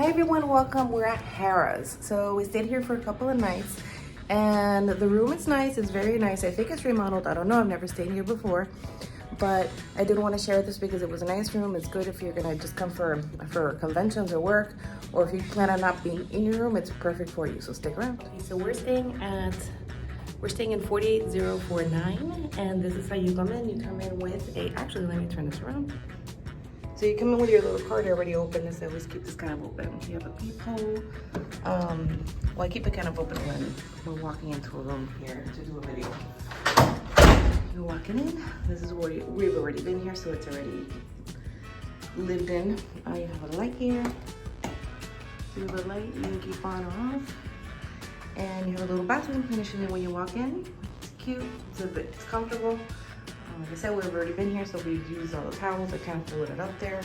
Hi everyone, welcome. We're at Harrah's. So we stayed here for a couple of nights and the room is nice. It's very nice. I think it's remodeled. I don't know. I've never stayed here before, but I did want to share this because it was a nice room. It's good if you're gonna just come for conventions or work, or if you plan on not being in your room, it's perfect for you. So stick around. Okay, so we're staying in 48049, and this is how you come in. You come in with actually, let me turn this around. So you come in with your little card already open. This, I always keep this kind of open. You have a peephole. Well, I keep it kind of open when we're walking into a room here to do a video. You're walking in. This is where we've already been here, so it's already lived in. You have a light here. So you have a light you can keep on or off. And you have a little bathroom initially when you walk in. It's cute. It's comfortable. Like I said, we've already been here, so we've used all the towels. I kind of folded it up there.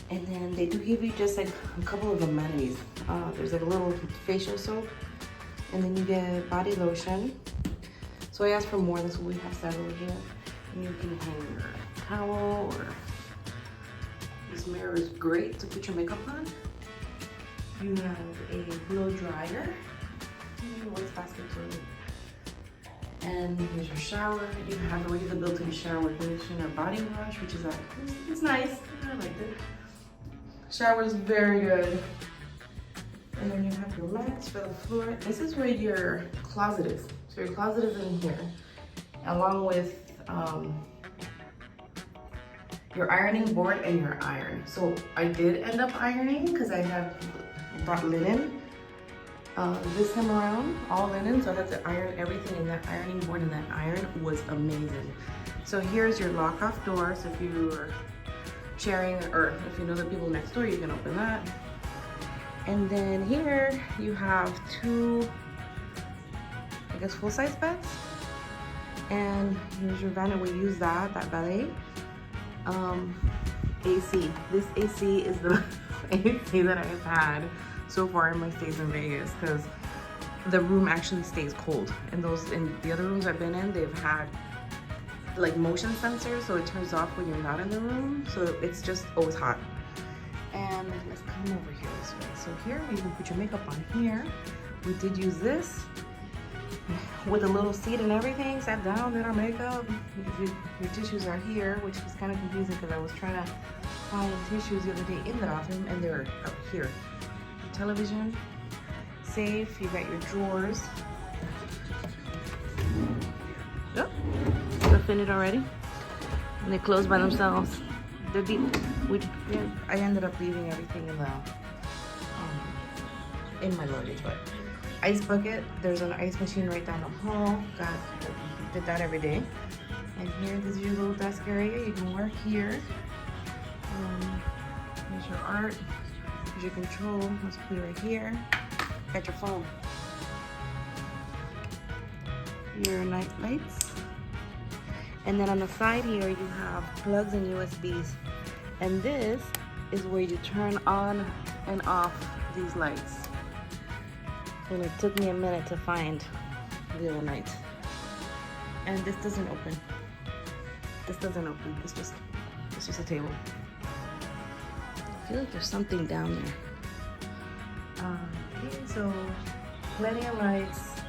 And then they do give you just like a couple of amenities. There's like a little facial soap, and then you get body lotion. So I asked for more. That's what we have several here. And you can hang your towel, or this mirror is great to put your makeup on. You have a blow dryer. What's faster too? And here's your shower. You have already the built-in shower conditioner body wash, which is it's nice. I liked it. Shower is very good. And then you have your mats for the floor. This is where your closet is. So your closet is in here, along with your ironing board and your iron. So I did end up ironing because I have brought linen. This time around, all linen, so I had to iron everything in that ironing board, and that iron was amazing. So here's your lock-off door, so if you're sharing, or if you know the people next door, you can open that. And then here you have two, I guess, full-size beds. And here's your vanity. We use that valet. AC. This AC is the AC that I've had so far in my stays in Vegas, because the room actually stays cold. And in the other rooms I've been in, they've had like motion sensors, so it turns off when you're not in the room, so it's just always hot. And let's come over here this way. So here you can put your makeup on here. We did use this with a little seat and everything. Sat down, did our makeup. Your tissues are here, which was kind of confusing because I was trying to find tissues the other day in the bathroom, and they're up here. Television, safe, you got your drawers. Yep, they're finished already. And they close by themselves. They're deep. I ended up leaving everything in my luggage, but ice bucket, there's an ice machine right down the hall. Did that every day. And here, this is your little desk area. You can work here. Here's your art. Here's your control. Let's put it right here. Got your phone. Your night lights. And then on the side here, you have plugs and USBs. And this is where you turn on and off these lights. And it took me a minute to find the other light. And this doesn't open. This doesn't open. It's just a table. I feel like there's something down there. Okay, so plenty of lights.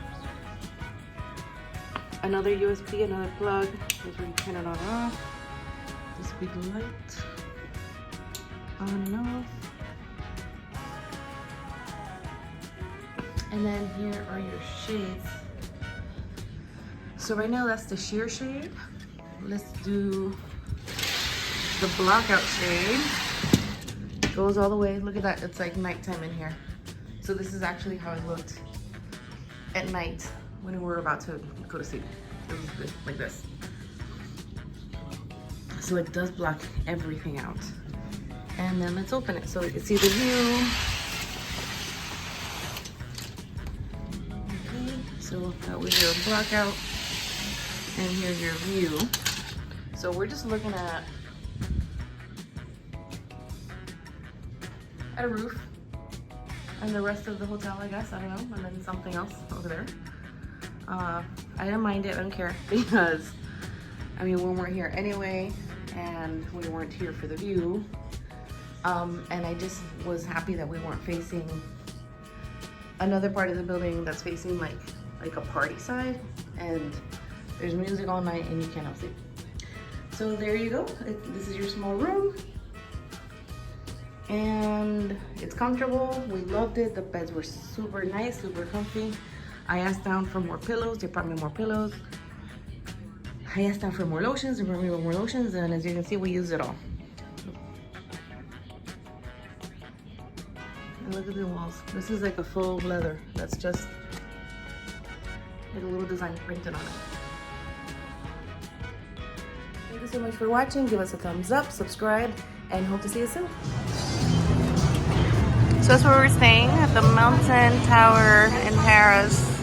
Another USB, another plug. This is where you turn it on and off. This big light. On and off. And then here are your shades. So right now that's the sheer shade. Let's do the blackout shade. Goes all the way. Look at that. It's like nighttime in here. So this is actually how it looked at night when we were about to go to sleep. It was good, like this. So it does block everything out. And then let's open it so you can see the view. Okay, so that was your blackout. And here's your view. So we're just looking at a roof and the rest of the hotel, I guess. I don't know. And then something else over there. I didn't mind it. I don't care, because I mean, when we're here anyway, and we weren't here for the view, And I just was happy that we weren't facing another part of the building that's facing like a party side, and there's music all night and you cannot sleep. So there you go. This is your small room, and it's comfortable. We loved it. The beds were super nice, super comfy. I asked down for more pillows. They brought me more pillows. I asked down for more lotions. They brought me more lotions, and as you can see, we used it all. And look at the walls. This is like a full leather. That's just like a little design printed on it. Thank you so much for watching. Give us a thumbs up, subscribe, and hope to see you soon. So that's where we're staying, at the Mountain Tower in Harrah's.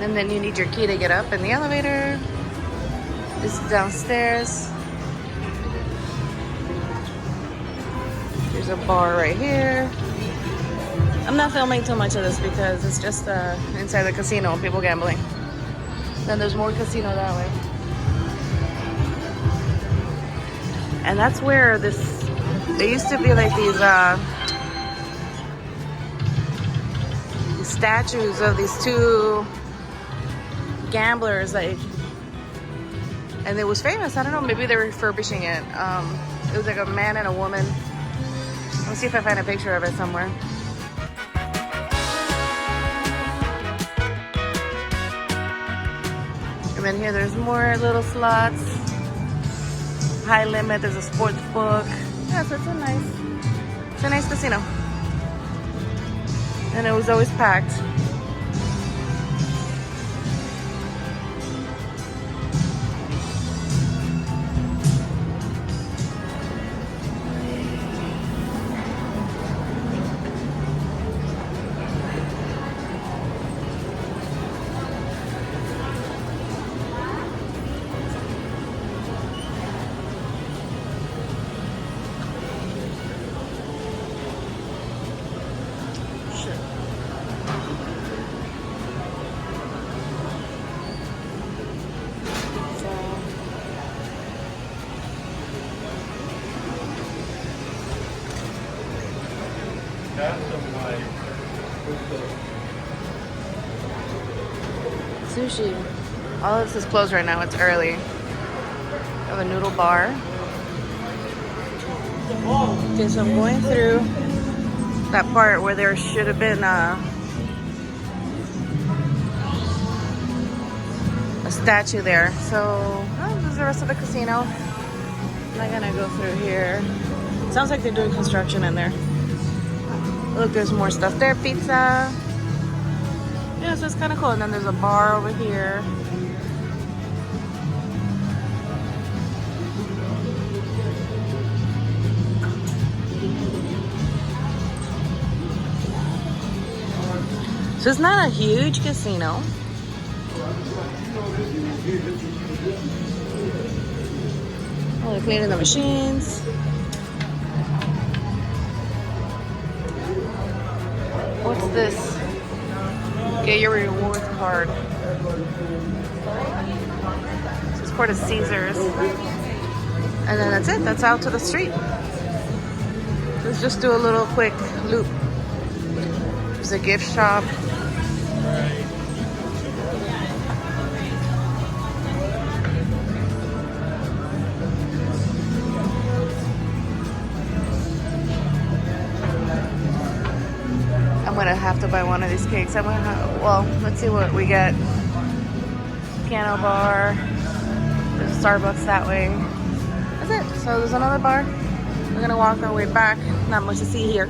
And then you need your key to get up in the elevator. This is downstairs. There's a bar right here. I'm not filming too much of this because it's just inside the casino, people gambling. Then there's more casino that way. And that's where there used to be like these statues of these two gamblers, like, and it was famous. I don't know, maybe they're refurbishing it. It was like a man and a woman. Let's see if I find a picture of it somewhere. And then here there's more little slots. High limit, there's a sports book. Yeah, so it's a nice casino. And it was always packed. Sushi. All of this is closed right now. It's early. We have a noodle bar. Okay, so I'm going through that part where there should have been a statue there. So this is the rest of the casino. I'm not gonna go through here. Sounds like they're doing construction in there. Look, there's more stuff there. Pizza. Yeah, so it's kind of cool. And then there's a bar over here. So it's not a huge casino. Oh, they're cleaning the machines. What's this? Get your rewards card. This is part of Caesars. And then that's it. That's out to the street. Let's just do a little quick loop. There's a gift shop. I'm gonna have to buy one of these cakes. I'm gonna have, well, let's see what we get. Piano bar. There's a Starbucks that way. That's it. So there's another bar. We're gonna walk our way back. Not much to see here.